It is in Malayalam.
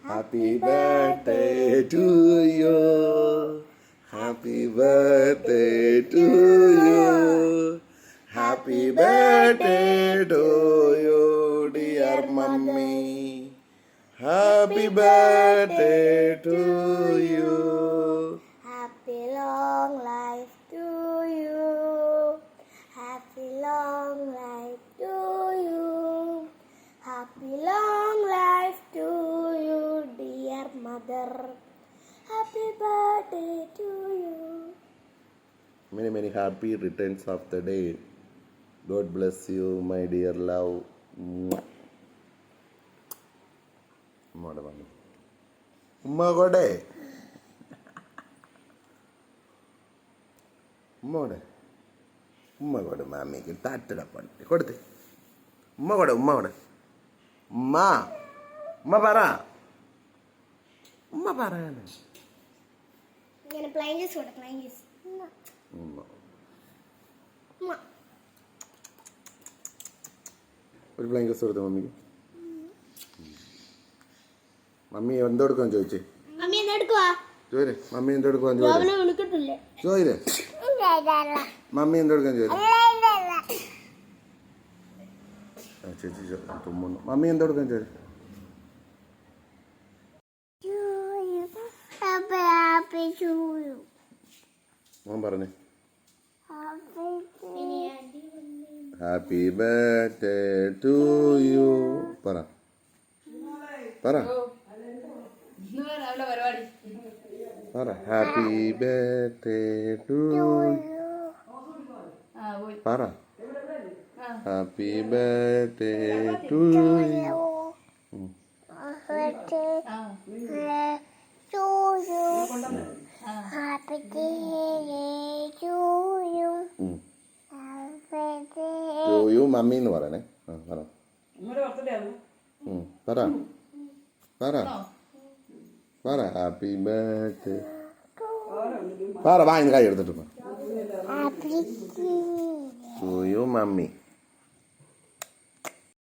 Happy birthday to you. Happy birthday to you. Happy birthday to you, dear mommy. Happy birthday to you. Happy long life to you. Happy long life to you. Happy long life to you, dear mother. Happy birthday to you. Many happy returns of the day. God bless you, my dear love. ഉമ്മയുടെ പണി ഉമ്മയുടെ ഉമ്മയുടെ മാമിക്ക് താറ്റട പണി കൊടുത്തേ ഉമ്മയുടെ ഉമ്മ പറ ഉമ്മ പറയാനേ ഇങ്ങനെ ഫ്ലൈങ് കിസ് കൊടു ഫ്ലൈങ് കിസ് ഒരു ഫ്ലൈങ് കിസ് കൊടുത്ത മമ്മിക്ക് മമ്മി എന്തെടുക്കാൻ ചോദിച്ചേ മമ്മി എന്തെടുക്കുവാ ചോദിരേ മമ്മി എന്തെടുക്കാൻ ചോദിരേ മമ്മി എന്തെടുക്കാൻ ചോദിച്ചു ചേച്ചി തുമ്മുന്നു മമ്മി എന്തെടുക്കാൻ ചോദിച്ചു മോൻ പറഞ്ഞേ ഹാപ്പി ബർത്ത്ഡേ ടു യു പറ ഹാപ്പി ബർത്ത്ഡേ ടു പറ happy birthday to you to you mummy എന്ന് പറയണേ പറ ഹാപ്പി ബർത്ത്ഡേ പറ വാങ്ങി കൈ എടുത്തിട്ട് ടു യു മമ്മി